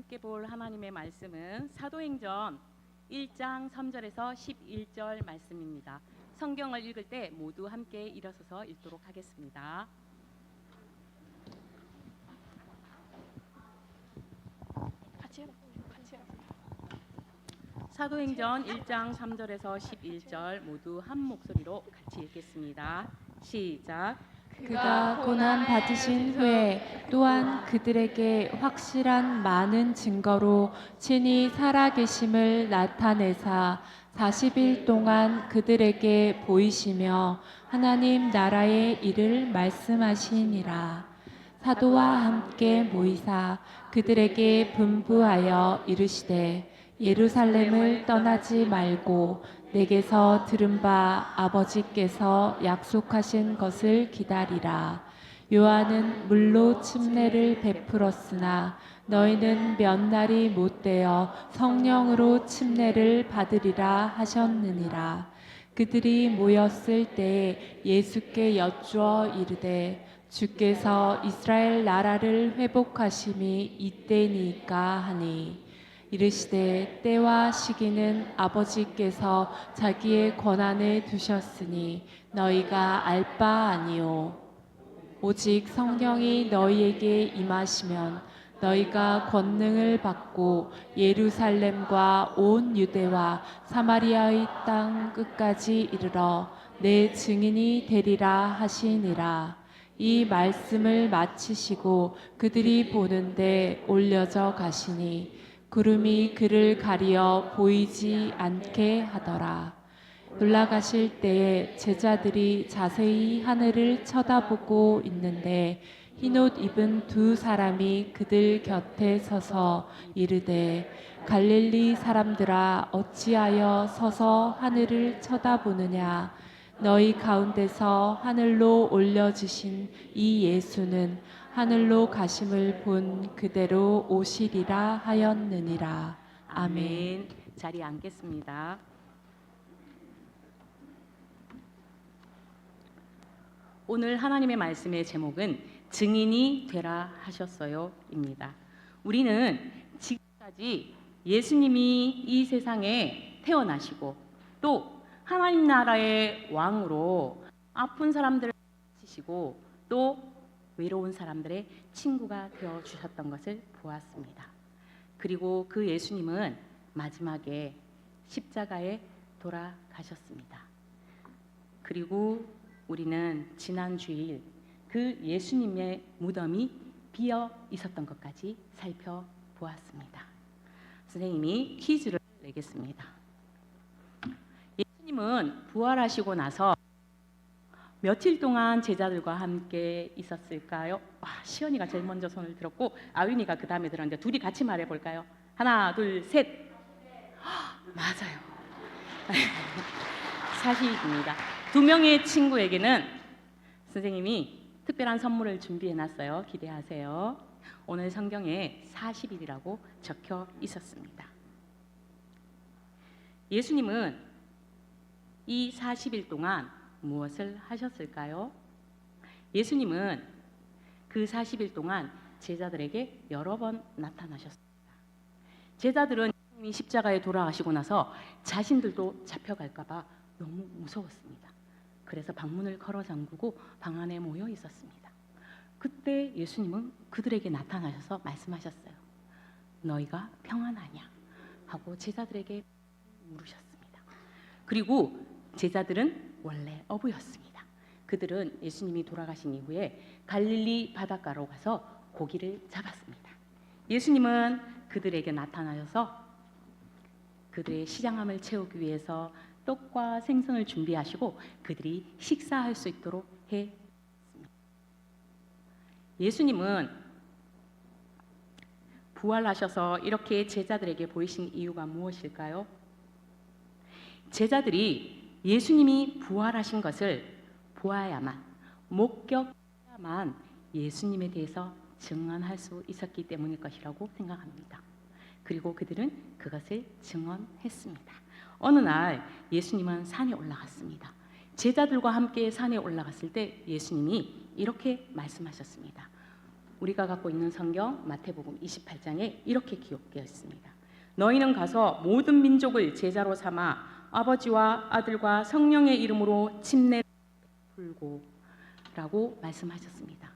함께 볼 하나님의 말씀은 사도행전 1장 3절에서 11절 말씀입니다. 성경을 읽을 때 모두 함께 일어서서 읽도록 하겠습니다. 사도행전 1장 3절에서 11절 모두 한 목소리로 같이 읽겠습니다. 시작. 그가 고난 받으신 후에 또한 그들에게 확실한 많은 증거로 친히 살아계심을 나타내사 40일 동안 그들에게 보이시며 하나님 나라의 일을 말씀하시니라. 사도와 함께 모이사 그들에게 분부하여 이르시되 예루살렘을 떠나지 말고 내게서 들은 바 아버지께서 약속하신 것을 기다리라. 요한은 물로 침례를 베풀었으나 너희는 몇 날이 못되어 성령으로 침례를 받으리라 하셨느니라. 그들이 모였을 때에 예수께 여쭈어 이르되 주께서 이스라엘 나라를 회복하심이 이때니까 하니 이르시되 때와 시기는 아버지께서 자기의 권한에 두셨으니 너희가 알 바 아니요 오직 성령이 너희에게 임하시면 너희가 권능을 받고 예루살렘과 온 유대와 사마리아의 땅 끝까지 이르러 내 증인이 되리라 하시니라. 이 말씀을 마치시고 그들이 보는데 올려져 가시니 구름이 그를 가리어 보이지 않게 하더라. 올라가실 때에 제자들이 자세히 하늘을 쳐다보고 있는데 흰옷 입은 두 사람이 그들 곁에 서서 이르되 갈릴리 사람들아 어찌하여 서서 하늘을 쳐다보느냐. 너희 가운데서 하늘로 올려지신 이 예수는 하늘로 가심을 본 그대로 오시리라 하였느니라. 아멘. 자리에 앉겠습니다. 오늘 하나님의 말씀의 제목은 증인이 되라 하셨어요입니다. 우리는 지금까지 예수님이 이 세상에 태어나시고 또 하나님 나라의 왕으로 아픈 사람들을 고치시고 또 외로운 사람들의 친구가 되어 주셨던 것을 보았습니다. 그리고 그 예수님은 마지막에 십자가에 돌아가셨습니다. 그리고 우리는 지난 주일 그 예수님의 무덤이 비어 있었던 것까지 살펴보았습니다. 선생님이 퀴즈를 내겠습니다. 예수님은 부활하시고 나서 며칠 동안 제자들과 함께 있었을까요? 시연이가 제일 먼저 손을 들었고 아윤이가 그 다음에 들었는데 둘이 같이 말해볼까요? 하나, 둘, 셋. 맞아요. 사실입니다. 두 명의 친구에게는 선생님이 특별한 선물을 준비해놨어요. 기대하세요. 오늘 성경에 40일이라고 적혀 있었습니다. 예수님은 이 40일 동안 무엇을 하셨을까요? 예수님은 그 40일 동안 제자들에게 여러 번 나타나셨습니다. 제자들은 예수님이 십자가에 돌아가시고 나서 자신들도 잡혀갈까 봐 너무 무서웠습니다. 그래서 방문을 걸어 잠그고 방 안에 모여 있었습니다. 그때 예수님은 그들에게 나타나셔서 말씀하셨어요. 너희가 평안하냐? 하고 제자들에게 물으셨습니다. 그리고 제자들은 원래 어부였습니다. 그들은 예수님이 돌아가신 이후에 갈릴리 바닷가로 가서 고기를 잡았습니다. 예수님은 그들에게 나타나셔서 그들의 시장함을 채우기 위해서 떡과 생선을 준비하시고 그들이 식사할 수 있도록 했습니다. 예수님은 부활하셔서 이렇게 제자들에게 보이신 이유가 무엇일까요? 제자들이 예수님이 부활하신 것을 보아야만, 목격해야만 예수님에 대해서 증언할 수 있었기 때문일 것이라고 생각합니다. 그리고 그들은 그것을 증언했습니다. 어느 날 예수님은 산에 올라갔습니다. 제자들과 함께 산에 올라갔을 때 예수님이 이렇게 말씀하셨습니다. 우리가 갖고 있는 성경 마태복음 28장에 이렇게 기록되어 있습니다. 너희는 가서 모든 민족을 제자로 삼아 아버지와 아들과 성령의 이름으로 침례 풀고 라고 말씀하셨습니다.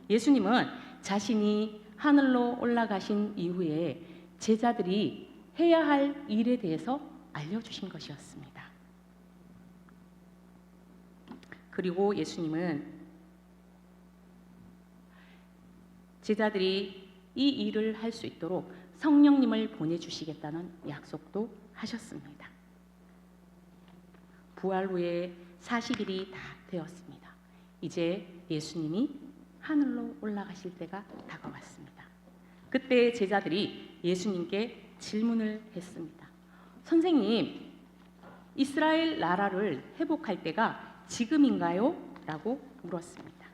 예수님은 자신이 하늘로 올라가신 이후에 제자들이 해야 할 일에 대해서 알려주신 것이었습니다. 그리고 예수님은 제자들이 이 일을 할 수 있도록 성령님을 보내주시겠다는 약속도 하셨습니다. 부활 후에 40일이 다 되었습니다. 이제 예수님이 하늘로 올라가실 때가 다가왔습니다. 그때 제자들이 예수님께 질문을 했습니다. 선생님, 이스라엘 나라를 회복할 때가 지금인가요? 라고 물었습니다.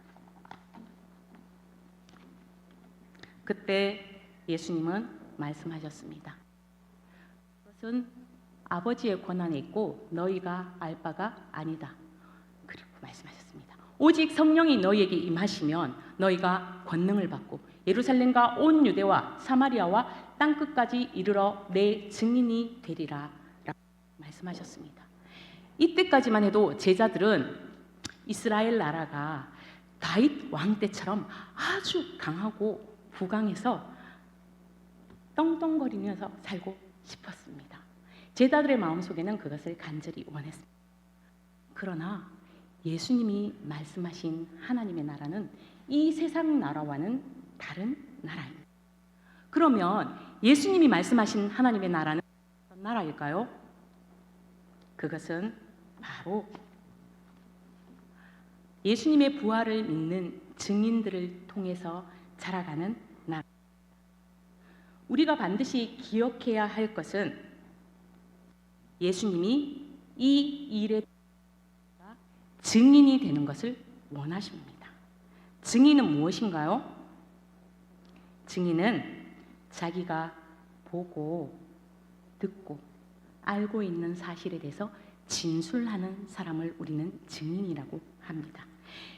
그때 예수님은 말씀하셨습니다. 그것은 아버지의 권한에 있고 너희가 알 바가 아니다. 그리고 말씀하셨습니다. 오직 성령이 너희에게 임하시면 너희가 권능을 받고 예루살렘과 온 유대와 사마리아와 땅끝까지 이르러 내 증인이 되리라 라고 말씀하셨습니다. 이때까지만 해도 제자들은 이스라엘 나라가 다윗 왕 때처럼 아주 강하고 부강해서 떵떵거리면서 살고 싶었습니다. 제자들의 마음속에는 그것을 간절히 원했습니다. 그러나 예수님이 말씀하신 하나님의 나라는 이 세상 나라와는 다른 나라입니다. 그러면 예수님이 말씀하신 하나님의 나라는 어떤 나라일까요? 그것은 바로 예수님의 부활을 믿는 증인들을 통해서 자라가는 나라. 우리가 반드시 기억해야 할 것은 예수님이 이 일에 증인이 되는 것을 원하십니다. 증인은 무엇인가요? 증인은 자기가 보고 듣고 알고 있는 사실에 대해서 진술하는 사람을 우리는 증인이라고 합니다.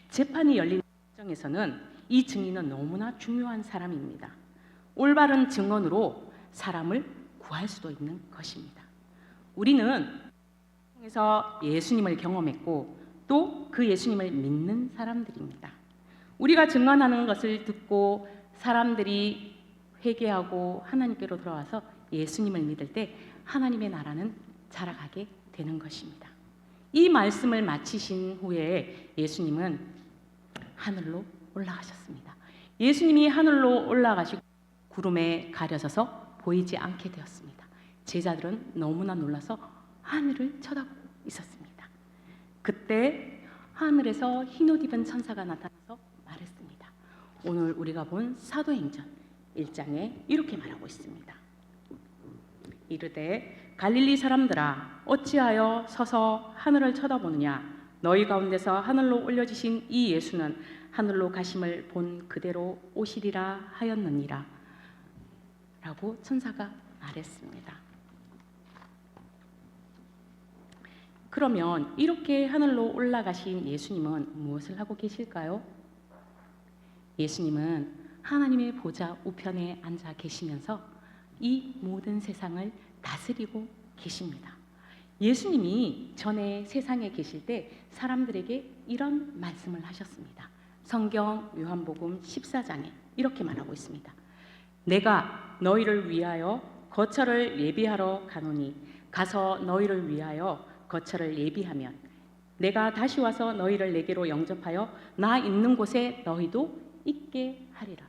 재판이 열리는 과정에서는 이 증인은 너무나 중요한 사람입니다. 올바른 증언으로 사람을 구할 수도 있는 것입니다. 우리는 통해서 예수님을 경험했고 또 그 예수님을 믿는 사람들입니다. 우리가 증언하는 것을 듣고 사람들이 회개하고 하나님께로 돌아와서 예수님을 믿을 때 하나님의 나라는 자라가게 되는 것입니다. 이 말씀을 마치신 후에 예수님은 하늘로 올라가셨습니다. 예수님이 하늘로 올라가시고 구름에 가려져서 보이지 않게 되었습니다. 제자들은 너무나 놀라서 하늘을 쳐다보고 있었습니다. 그때 하늘에서 흰옷 입은 천사가 나타나서 말했습니다. 오늘 우리가 본 사도행전 1장에 이렇게 말하고 있습니다. 이르되 갈릴리 사람들아 어찌하여 서서 하늘을 쳐다보느냐 너희 가운데서 하늘로 올려지신 이 예수는 하늘로 가심을 본 그대로 오시리라 하였느니라 라고 천사가 말했습니다. 그러면 이렇게 하늘로 올라가신 예수님은 무엇을 하고 계실까요? 예수님은 하나님의 보좌 우편에 앉아 계시면서 이 모든 세상을 다스리고 계십니다. 예수님이 전에 세상에 계실 때 사람들에게 이런 말씀을 하셨습니다. 성경 요한복음 14장에 이렇게 말하고 있습니다. 내가 너희를 위하여 거처를 예비하러 가노니 가서 너희를 위하여 거처를 예비하면 내가 다시 와서 너희를 내게로 영접하여 나 있는 곳에 너희도 있게 하리라.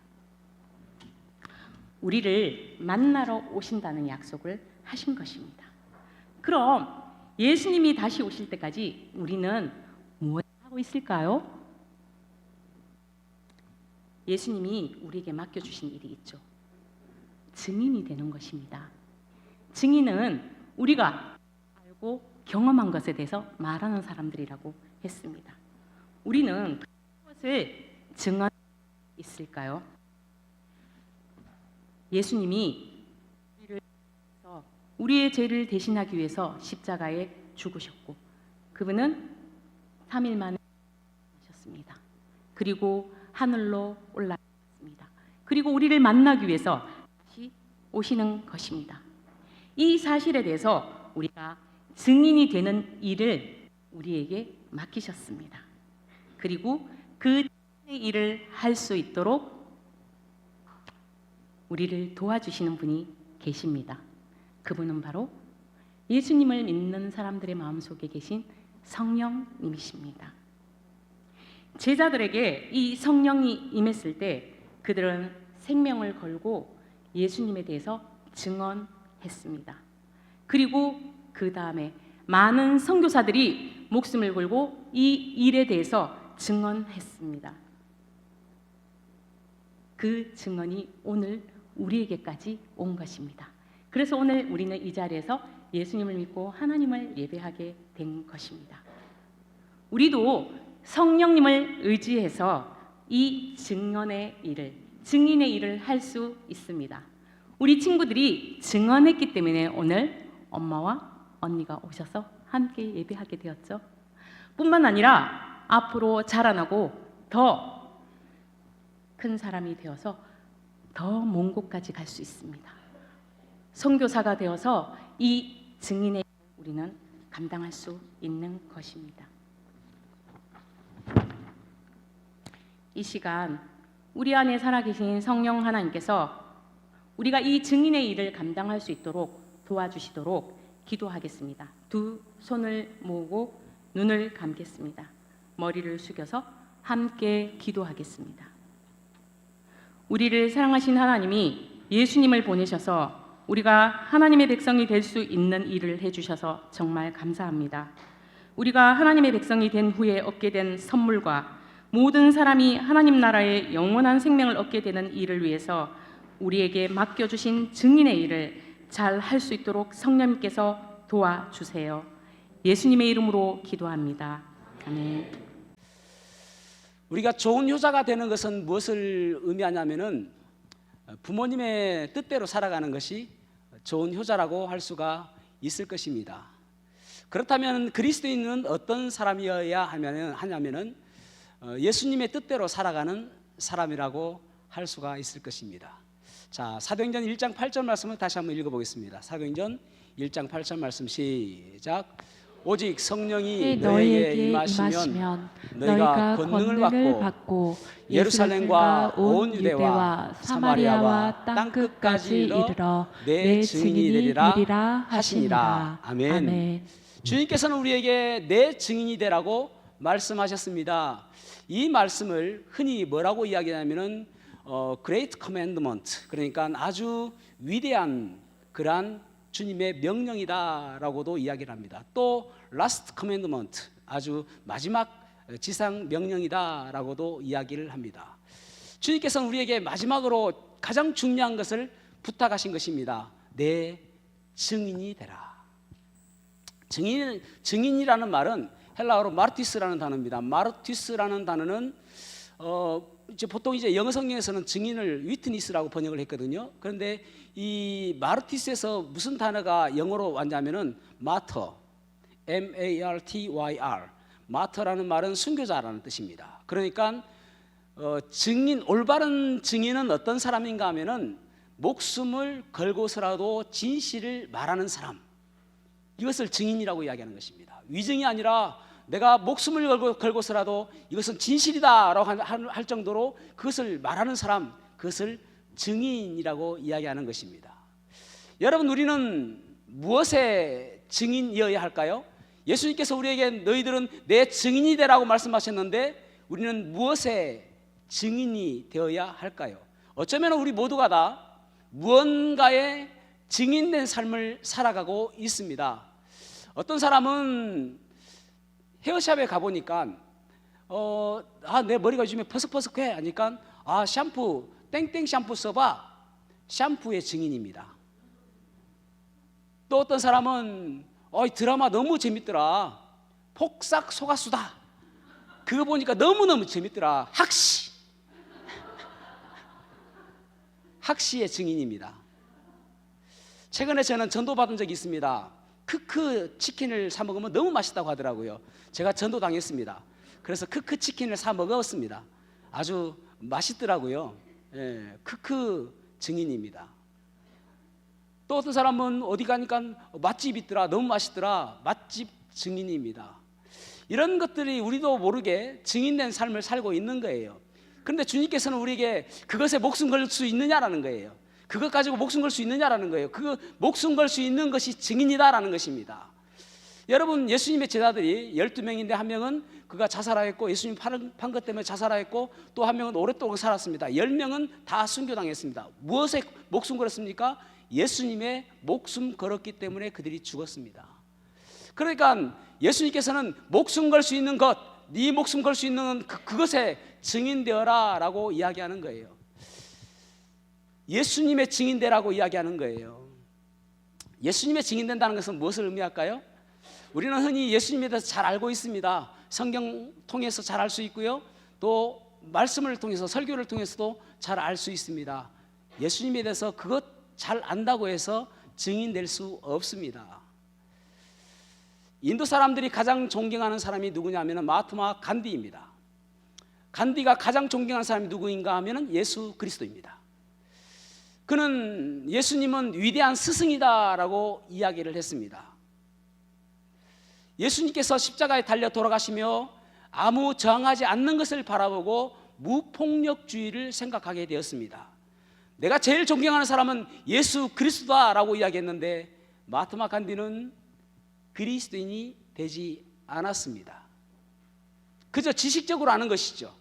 우리를 만나러 오신다는 약속을 하신 것입니다. 그럼 예수님이 다시 오실 때까지 우리는 무엇을 하고 있을까요? 예수님이 우리에게 맡겨주신 일이 있죠. 증인이 되는 것입니다. 증인은 우리가 알고 경험한 것에 대해서 말하는 사람들이라고 했습니다. 우리는 무엇을 증언할 수 있을까요? 예수님이 우리의 죄를 대신하기 위해서 십자가에 죽으셨고 그분은 3일 만에 하셨습니다. 그리고 하늘로 올라가셨습니다. 하셨습니다. 그리고 우리를 만나기 위해서 다시 오시는 것입니다. 이 사실에 대해서 우리가 증인이 되는 일을 우리에게 맡기셨습니다. 그리고 그 일을 할 수 있도록 우리를 도와주시는 분이 계십니다. 그분은 바로 예수님을 믿는 사람들의 마음속에 계신 성령님이십니다. 제자들에게 이 성령이 임했을 때 그들은 생명을 걸고 예수님에 대해서 증언했습니다. 그리고 그 다음에 많은 선교사들이 목숨을 걸고 이 일에 대해서 증언했습니다. 그 증언이 오늘 우리에게까지 온 것입니다. 그래서 오늘 우리는 이 자리에서 예수님을 믿고 하나님을 예배하게 된 것입니다. 우리도 성령님을 의지해서 이 증언의 일을, 증인의 일을 할 수 있습니다. 우리 친구들이 증언했기 때문에 오늘 엄마와 언니가 오셔서 함께 예배하게 되었죠. 뿐만 아니라 앞으로 자라나고 더 큰 사람이 되어서 더 먼 곳까지 갈 수 있습니다. 선교사가 되어서 이 증인의 일을 우리는 감당할 수 있는 것입니다. 이 시간 우리 안에 살아계신 성령 하나님께서 우리가 이 증인의 일을 감당할 수 있도록 도와주시도록 기도하겠습니다. 두 손을 모으고 눈을 감겠습니다. 머리를 숙여서 함께 기도하겠습니다. 우리를 사랑하신 하나님이 예수님을 보내셔서 우리가 하나님의 백성이 될 수 있는 일을 해주셔서 정말 감사합니다. 우리가 하나님의 백성이 된 후에 얻게 된 선물과 모든 사람이 하나님 나라의 영원한 생명을 얻게 되는 일을 위해서 우리에게 맡겨주신 증인의 일을 잘 할 수 있도록 성령님께서 도와주세요. 예수님의 이름으로 기도합니다. 아멘. 우리가 좋은 효자가 되는 것은 무엇을 의미하냐면은 부모님의 뜻대로 살아가는 것이 좋은 효자라고 할 수가 있을 것입니다. 그렇다면 그리스도인은 어떤 사람이어야 하냐면은 예수님의 뜻대로 살아가는 사람이라고 할 수가 있을 것입니다. 자, 사도행전 1장 8절 말씀을 다시 한번 읽어보겠습니다. 사도행전 1장 8절 말씀 시작. 오직 성령이 너희에게 임하시면 너희가 권능을 받고 예루살렘과 온 유대와 사마리아와 땅끝까지 이르러 내 증인이 되리라 하시니라. 아멘. 주님께서는 우리에게 내 증인이 되라고 말씀하셨습니다. 이 말씀을 흔히 뭐라고 이야기하냐면은 Great Commandment, 그러니까 아주 위대한 그러한 주님의 명령이다라고도 이야기를 합니다. 또 Last Commandment, 아주 마지막 지상 명령이다라고도 이야기를 합니다. 주님께서는 우리에게 마지막으로 가장 중요한 것을 부탁하신 것입니다. 내 증인이 되라. 증인이라는 말은 헬라어로 마르티스라는 단어입니다. 마르티스라는 단어는 이제 보통 이제 영어 성경에서는 증인을 위트니스라고 번역을 했거든요. 그런데 이 마르티스에서 무슨 단어가 영어로 왔냐면은 마터, M-A-R-T-Y-R, 마터라는 말은 순교자라는 뜻입니다. 그러니까 증인, 올바른 증인은 어떤 사람인가 하면은 목숨을 걸고서라도 진실을 말하는 사람, 이것을 증인이라고 이야기하는 것입니다. 위증이 아니라 내가 목숨을 걸고서라도 이것은 진실이다라고 할 정도로 그것을 말하는 사람, 그것을 증인이라고 이야기하는 것입니다. 여러분, 우리는 무엇의 증인이어야 할까요? 예수님께서 우리에게 너희들은 내 증인이 되라고 말씀하셨는데 우리는 무엇의 증인이 되어야 할까요? 어쩌면 우리 모두가 다 무언가의 증인된 삶을 살아가고 있습니다. 어떤 사람은 헤어샵에 가보니까 내 머리가 요즘에 퍼석퍼석해 하니까 샴푸 땡땡 샴푸 써봐, 샴푸의 증인입니다. 또 어떤 사람은 이 드라마 너무 재밌더라, 폭삭 소가수다, 그거 보니까 너무너무 재밌더라, 학시의 증인입니다. 최근에 저는 전도받은 적이 있습니다. 크크 치킨을 사 먹으면 너무 맛있다고 하더라고요. 제가 전도당했습니다. 그래서 크크 치킨을 사 먹었습니다. 아주 맛있더라고요. 크크 증인입니다. 또 어떤 사람은 어디 가니까 맛집 있더라, 너무 맛있더라, 맛집 증인입니다. 이런 것들이 우리도 모르게 증인된 삶을 살고 있는 거예요. 그런데 주님께서는 우리에게 그것에 목숨 걸 수 있느냐라는 거예요. 그것 가지고 목숨 걸 수 있느냐라는 거예요. 그 목숨 걸 수 있는 것이 증인이다라는 것입니다. 여러분, 예수님의 제자들이 12명인데 한 명은 그가 자살하였고, 예수님 판 것 때문에 자살하였고, 또 한 명은 오랫동안 살았습니다. 10명은 다 순교당했습니다. 무엇에 목숨 걸었습니까? 예수님의 목숨 걸었기 때문에 그들이 죽었습니다. 그러니까 예수님께서는 목숨 걸 수 있는 것, 네 목숨 걸 수 있는 그것에 증인되어라 라고 이야기하는 거예요. 예수님의 증인되라고 이야기하는 거예요. 예수님의 증인된다는 것은 무엇을 의미할까요? 우리는 흔히 예수님에 대해서 잘 알고 있습니다. 성경 통해서 잘 알 수 있고요, 또 말씀을 통해서, 설교를 통해서도 잘 알 수 있습니다. 예수님에 대해서 그것 잘 안다고 해서 증인될 수 없습니다. 인도 사람들이 가장 존경하는 사람이 누구냐면 마하트마 간디입니다. 간디가 가장 존경하는 사람이 누구인가 하면 예수 그리스도입니다. 그는 예수님은 위대한 스승이다라고 이야기를 했습니다. 예수님께서 십자가에 달려 돌아가시며 아무 저항하지 않는 것을 바라보고 무폭력주의를 생각하게 되었습니다. 내가 제일 존경하는 사람은 예수 그리스도다라고 이야기했는데 마하트마 간디는 그리스도인이 되지 않았습니다. 그저 지식적으로 아는 것이죠.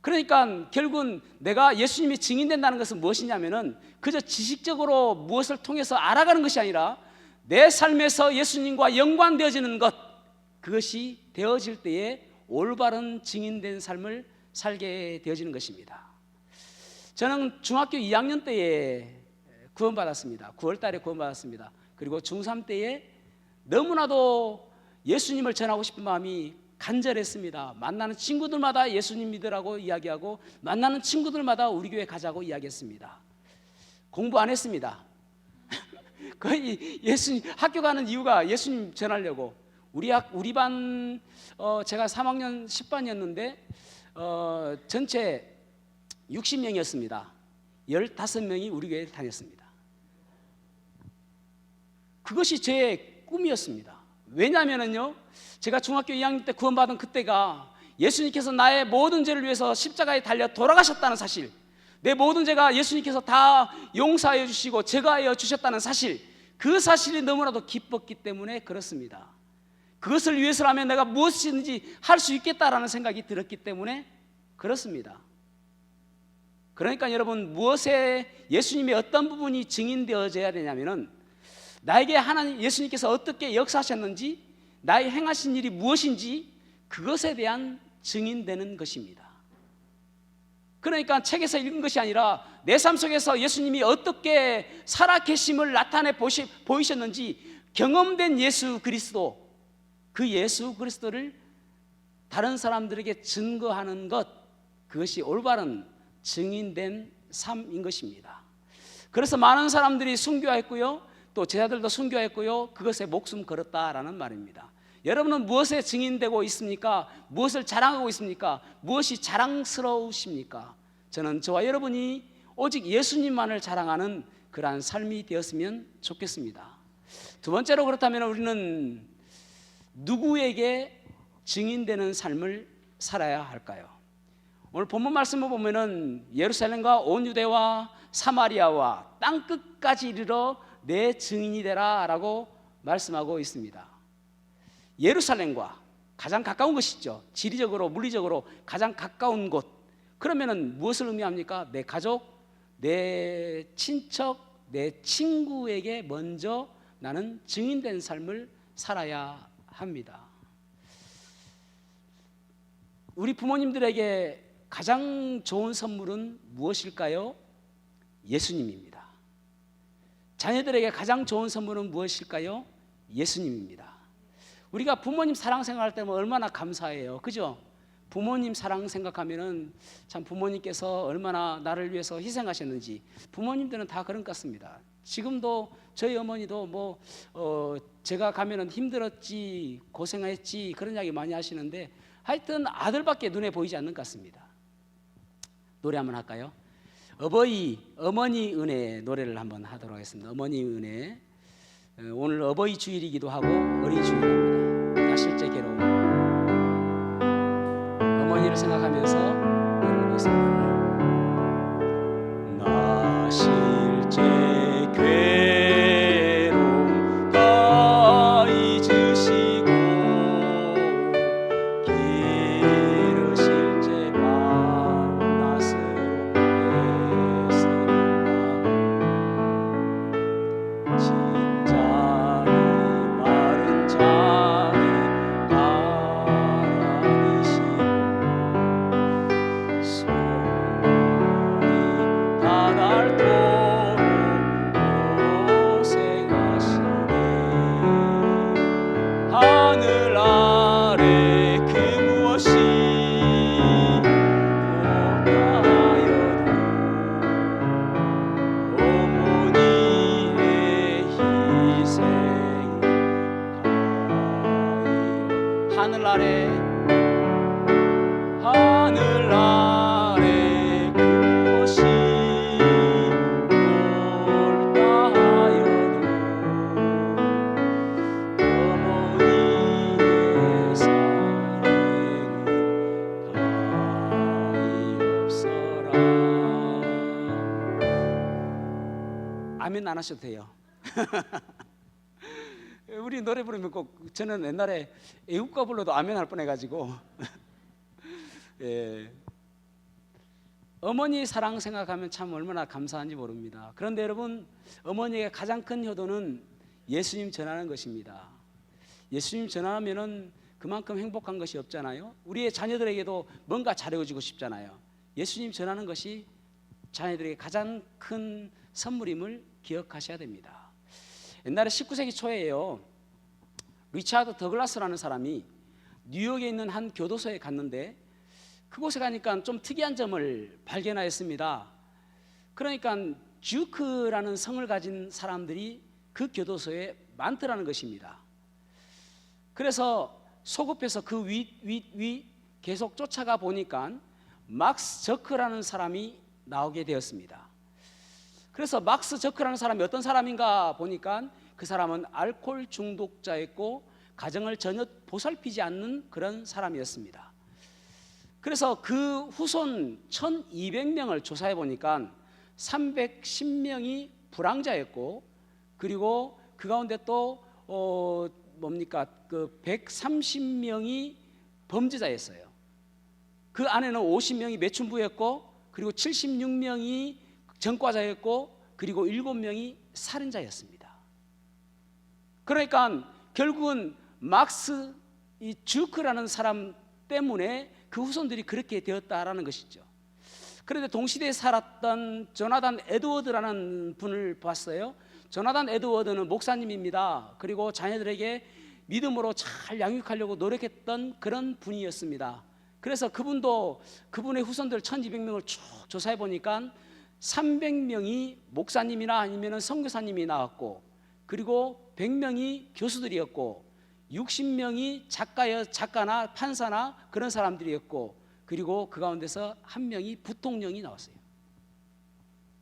그러니까 결국은 내가 예수님이 증인된다는 것은 무엇이냐면은 그저 지식적으로 무엇을 통해서 알아가는 것이 아니라 내 삶에서 예수님과 연관되어지는 것, 그것이 되어질 때에 올바른 증인된 삶을 살게 되어지는 것입니다. 저는 중학교 2학년 때에 구원받았습니다. 9월 달에 구원받았습니다. 그리고 중3 때에 너무나도 예수님을 전하고 싶은 마음이 간절했습니다. 만나는 친구들마다 예수님 믿으라고 이야기하고, 만나는 친구들마다 우리 교회 가자고 이야기했습니다. 공부 안 했습니다. 거의 예수님 학교 가는 이유가 예수님 전하려고. 우리 반 제가 3학년 10반이었는데 전체 60명이었습니다. 15명이 우리 교회에 다녔습니다. 그것이 제 꿈이었습니다. 왜냐하면요, 제가 중학교 2학년 때 구원받은 그때가 예수님께서 나의 모든 죄를 위해서 십자가에 달려 돌아가셨다는 사실, 내 모든 죄가 예수님께서 다 용서하여 주시고 제거하여 주셨다는 사실, 그 사실이 너무나도 기뻤기 때문에 그렇습니다. 그것을 위해서라면 내가 무엇이든지 할 수 있겠다라는 생각이 들었기 때문에 그렇습니다. 그러니까 여러분, 무엇에 예수님의 어떤 부분이 증인되어져야 되냐면은 나에게 하나님, 예수님께서 어떻게 역사하셨는지, 나의 행하신 일이 무엇인지 그것에 대한 증인되는 것입니다. 그러니까 책에서 읽은 것이 아니라 내 삶 속에서 예수님이 어떻게 살아계심을 나타내 보이셨는지 경험된 예수 그리스도, 그 예수 그리스도를 다른 사람들에게 증거하는 것, 그것이 올바른 증인된 삶인 것입니다. 그래서 많은 사람들이 순교했고요, 또 제자들도 순교했고요, 그것에 목숨 걸었다라는 말입니다. 여러분은 무엇에 증인되고 있습니까? 무엇을 자랑하고 있습니까? 무엇이 자랑스러우십니까? 저는 저와 여러분이 오직 예수님만을 자랑하는 그러한 삶이 되었으면 좋겠습니다. 두 번째로, 그렇다면 우리는 누구에게 증인되는 삶을 살아야 할까요? 오늘 본문 말씀을 보면은 예루살렘과 온 유대와 사마리아와 땅 끝까지 이르러 내 증인이 되라 라고 말씀하고 있습니다. 예루살렘과 가장 가까운 것이죠. 지리적으로, 물리적으로 가장 가까운 곳. 그러면은 무엇을 의미합니까? 내 가족, 내 친척, 내 친구에게 먼저 나는 증인된 삶을 살아야 합니다. 우리 부모님들에게 가장 좋은 선물은 무엇일까요? 예수님입니다. 자녀들에게 가장 좋은 선물은 무엇일까요? 예수님입니다. 우리가 부모님 사랑 생각할 때면 얼마나 감사해요, 그죠? 부모님 사랑 생각하면은 참 부모님께서 얼마나 나를 위해서 희생하셨는지, 부모님들은 다 그런 것 같습니다. 지금도 저희 어머니도 제가 가면은 힘들었지, 고생했지, 그런 이야기 많이 하시는데 하여튼 아들밖에 눈에 보이지 않는 것 같습니다. 노래 한번 할까요? 어머니 은혜 노래를 한번 하도록 하겠습니다. 어머니 은혜. 오늘 어버이 주일이기도 하고 어린 주일입니다. 실제 괴로움. 어머니를 생각하면서 노래를 부르겠습니다. 나 실제 괴로움 다 잊으시고 길을 실제 만나스로 애쓰는가 진짜이 마른 장이 바라니시 손이 다 닳도록 고생하시네 하늘 아래 그 무엇이 못하여도 어머니의 희생은 다이요 하늘 아래 그 무엇이 옳다 하여도 어머니의 사랑은 다이없어라. 아멘 안 하셔도 돼요. 우리 노래 부르면 꼭 저는 옛날에 애국가 불러도 아멘 할 뻔해가지고 예. 어머니의 사랑 생각하면 참 얼마나 감사한지 모릅니다. 그런데 여러분, 어머니의 가장 큰 효도는 예수님 전하는 것입니다. 예수님 전하면은 그만큼 행복한 것이 없잖아요. 우리의 자녀들에게도 뭔가 잘해주고 싶잖아요. 예수님 전하는 것이 자녀들에게 가장 큰 선물임을 기억하셔야 됩니다. 옛날에 19세기 초에요, 리차드 더글라스라는 사람이 뉴욕에 있는 한 교도소에 갔는데 그곳에 가니까 좀 특이한 점을 발견하였습니다. 그러니까 듀크라는 성을 가진 사람들이 그 교도소에 많더라는 것입니다. 그래서 소급해서 그 위 계속 쫓아가 보니까 막스 저크라는 사람이 나오게 되었습니다. 그래서 막스 저크라는 사람이 어떤 사람인가 보니까 그 사람은 알코올 중독자였고 가정을 전혀 보살피지 않는 그런 사람이었습니다. 그래서 그 후손 1200명을 조사해 보니까 310명이 불황자였고, 그리고 그 가운데 또 그 130명이 범죄자였어요. 그 안에는 50명이 매춘부였고, 그리고 76명이 전과자였고, 그리고 7명이 살인자였습니다. 그러니까 결국은 막스 이 주크라는 사람 때문에 그 후손들이 그렇게 되었다라는 것이죠. 그런데 동시대에 살았던 조나단 에드워드라는 분을 봤어요. 조나단 에드워드는 목사님입니다. 그리고 자녀들에게 믿음으로 잘 양육하려고 노력했던 그런 분이었습니다. 그래서 그분의 후손들 1200명을 쭉 조사해 보니까 300명이 목사님이나 아니면 선교사님이 나왔고, 그리고 100명이 교수들이었고, 60명이 작가나 판사나 그런 사람들이었고, 그리고 그 가운데서 한 명이 부통령이 나왔어요.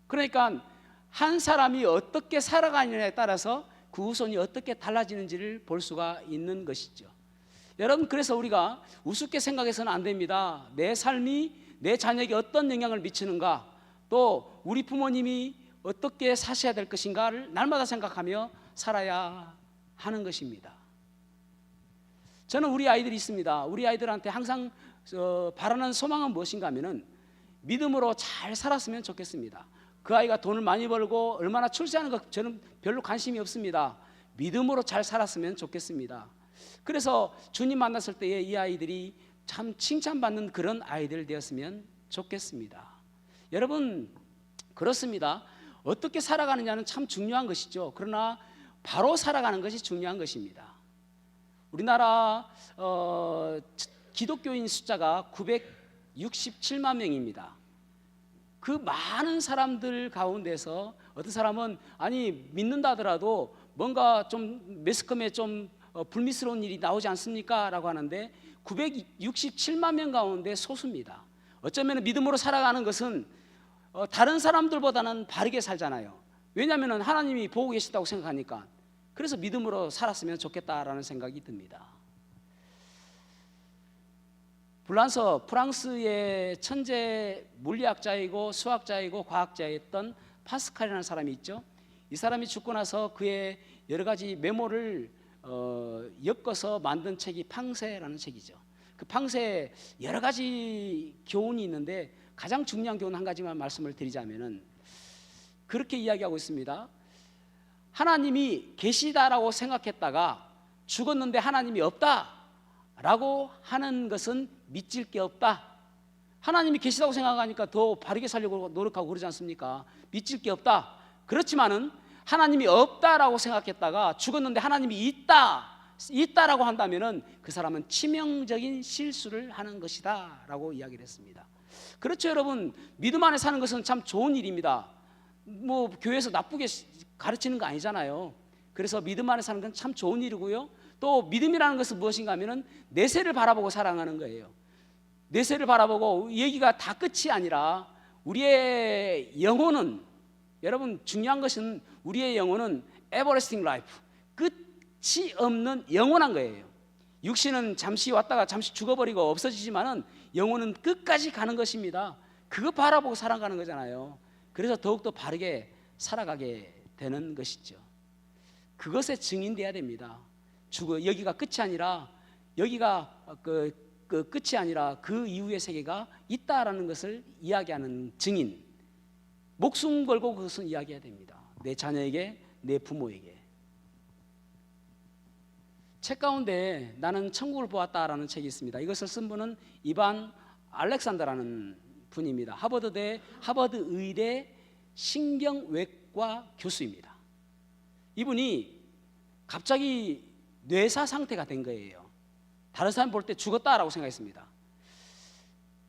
그러니까 한 사람이 어떻게 살아가느냐에 따라서 그 후손이 어떻게 달라지는지를 볼 수가 있는 것이죠. 여러분, 그래서 우리가 우습게 생각해서는 안 됩니다. 내 삶이 내 자녀에게 어떤 영향을 미치는가, 또 우리 부모님이 어떻게 사셔야 될 것인가를 날마다 생각하며 살아야 하는 것입니다. 저는 우리 아이들이 있습니다. 우리 아이들한테 항상 바라는 소망은 무엇인가 하면은 믿음으로 잘 살았으면 좋겠습니다. 그 아이가 돈을 많이 벌고 얼마나 출세하는 것 저는 별로 관심이 없습니다. 믿음으로 잘 살았으면 좋겠습니다. 그래서 주님 만났을 때에 이 아이들이 참 칭찬받는 그런 아이들 되었으면 좋겠습니다. 여러분, 그렇습니다. 어떻게 살아가느냐는 참 중요한 것이죠. 그러나 바로 살아가는 것이 중요한 것입니다. 우리나라 기독교인 숫자가 967만 명입니다. 그 많은 사람들 가운데서 어떤 사람은 아니 믿는다 하더라도 뭔가 좀 매스컴에 좀 불미스러운 일이 나오지 않습니까? 라고 하는데 967만 명 가운데 소수입니다. 어쩌면 믿음으로 살아가는 것은 다른 사람들보다는 바르게 살잖아요. 왜냐하면 하나님이 보고 계시다고 생각하니까. 그래서 믿음으로 살았으면 좋겠다라는 생각이 듭니다. 불란서, 프랑스의 천재 물리학자이고 수학자이고 과학자였던 파스칼이라는 사람이 있죠. 이 사람이 죽고 나서 그의 여러 가지 메모를 엮어서 만든 책이 팡세라는 책이죠. 그 팡세에 여러 가지 교훈이 있는데 가장 중요한 교훈 한 가지만 말씀을 드리자면은 그렇게 이야기하고 있습니다. 하나님이 계시다라고 생각했다가 죽었는데 하나님이 없다라고 하는 것은 믿질 게 없다. 하나님이 계시다고 생각하니까 더 바르게 살려고 노력하고 그러지 않습니까? 믿질 게 없다. 그렇지만은 하나님이 없다라고 생각했다가 죽었는데 하나님이 있다라고 한다면은 그 사람은 치명적인 실수를 하는 것이다라고 이야기를 했습니다. 그렇죠, 여러분. 믿음 안에 사는 것은 참 좋은 일입니다. 뭐 교회에서 나쁘게 가르치는 거 아니잖아요. 그래서 믿음 안에 사는 건 참 좋은 일이고요. 또 믿음이라는 것은 무엇인가 하면은 내세를 바라보고 살아가는 거예요. 내세를 바라보고 얘기가 다 끝이 아니라 우리의 영혼은, 여러분 중요한 것은 우리의 영혼은 everlasting life, 끝이 없는 영원한 거예요. 육신은 잠시 왔다가 잠시 죽어버리고 없어지지만은 영혼은 끝까지 가는 것입니다. 그거 바라보고 살아가는 거잖아요. 그래서 더욱더 바르게 살아가게 되는 것이죠. 그것에 증인돼야 됩니다. 여기가 끝이 아니라, 여기가 끝이 아니라 그 이후의 세계가 있다라는 것을 이야기하는 증인, 목숨 걸고 그것은 이야기해야 됩니다. 내 자녀에게, 내 부모에게. 책 가운데 나는 천국을 보았다라는 책이 있습니다. 이것을 쓴 분은 이반 알렉산더라는 분입니다. 하버드 의대 신경외과 교수입니다. 이분이 갑자기 뇌사 상태가 된 거예요. 다른 사람 볼 때 죽었다라고 생각했습니다.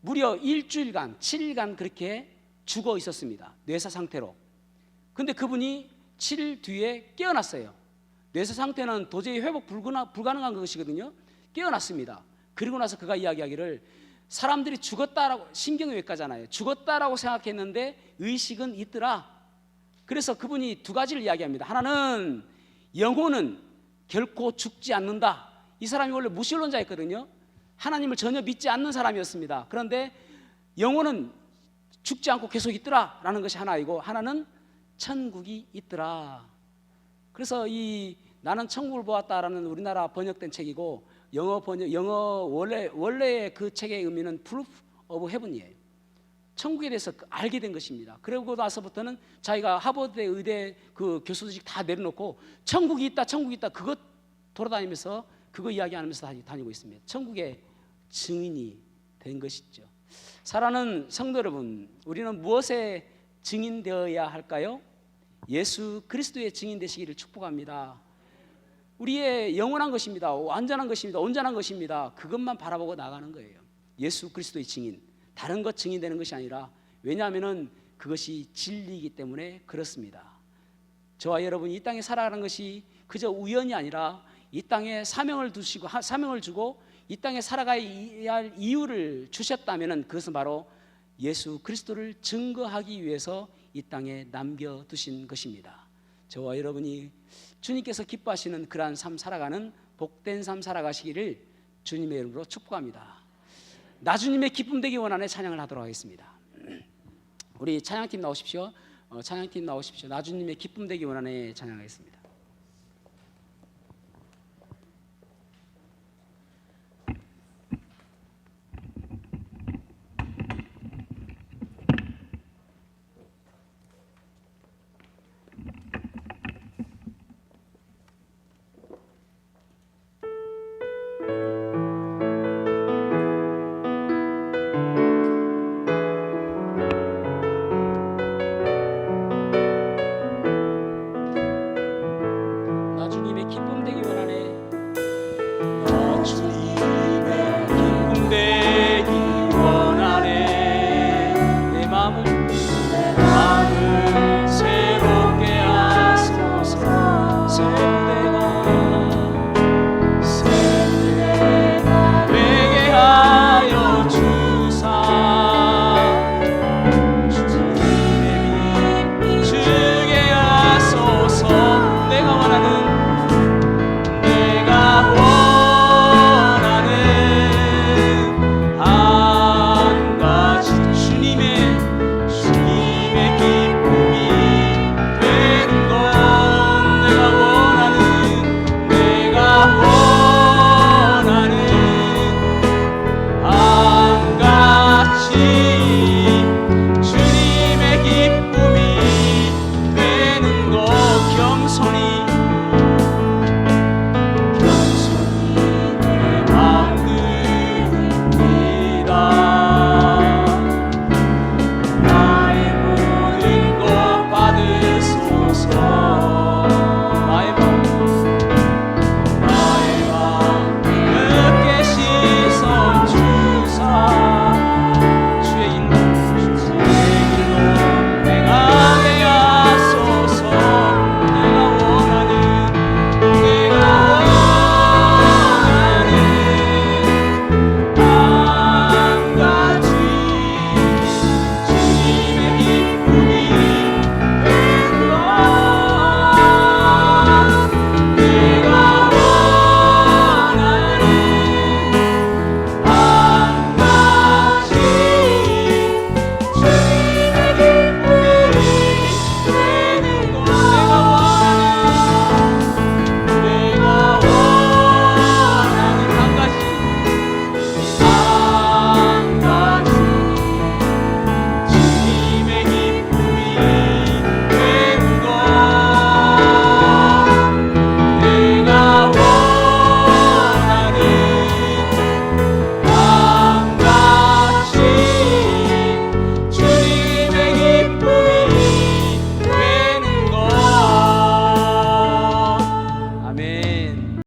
무려 일주일간, 7일간 그렇게 죽어 있었습니다. 뇌사 상태로. 근데 그분이 7일 뒤에 깨어났어요. 뇌사 상태는 도저히 회복 불가능한 것이거든요. 깨어났습니다. 그리고 나서 그가 이야기하기를 사람들이 죽었다라고, 신경외과잖아요. 죽었다라고 생각했는데 의식은 있더라. 그래서 그분이 두 가지를 이야기합니다. 하나는 영혼은 결코 죽지 않는다. 이 사람이 원래 무신론자였거든요. 하나님을 전혀 믿지 않는 사람이었습니다. 그런데 영혼은 죽지 않고 계속 있더라 라는 것이 하나이고, 하나는 천국이 있더라. 그래서 이 나는 천국을 보았다라는 우리나라 번역된 책이고, 영어 원래의 그 책의 의미는 Proof of Heaven이에요. 천국에 대해서 알게 된 것입니다. 그러고 나서부터는 자기가 하버드 의대 그 교수직 다 내려놓고 천국이 있다, 천국이 있다, 그것 돌아다니면서 그거 이야기하면서 다니고 있습니다. 천국의 증인이 된 것이죠. 사랑하는 성도 여러분, 우리는 무엇에 증인되어야 할까요? 예수 그리스도의 증인 되시기를 축복합니다. 우리의 영원한 것입니다. 완전한 것입니다. 온전한 것입니다. 그것만 바라보고 나가는 거예요. 예수 그리스도의 증인, 다른 것 증인되는 것이 아니라, 왜냐하면 그것이 진리이기 때문에 그렇습니다. 저와 여러분이 이 땅에 살아가는 것이 그저 우연이 아니라 이 땅에 사명을 주고 이 땅에 살아가야 할 이유를 주셨다면 그것은 바로 예수 그리스도를 증거하기 위해서 이 땅에 남겨두신 것입니다. 저와 여러분이 주님께서 기뻐하시는 그러한 삶 살아가는 복된 삶 살아가시기를 주님의 이름으로 축복합니다. 나 주님의 기쁨 되기 원하는 찬양을 하도록 하겠습니다. 우리 찬양팀 나오십시오. 찬양팀 나오십시오. 나 주님의 기쁨 되기 원하는 찬양하겠습니다.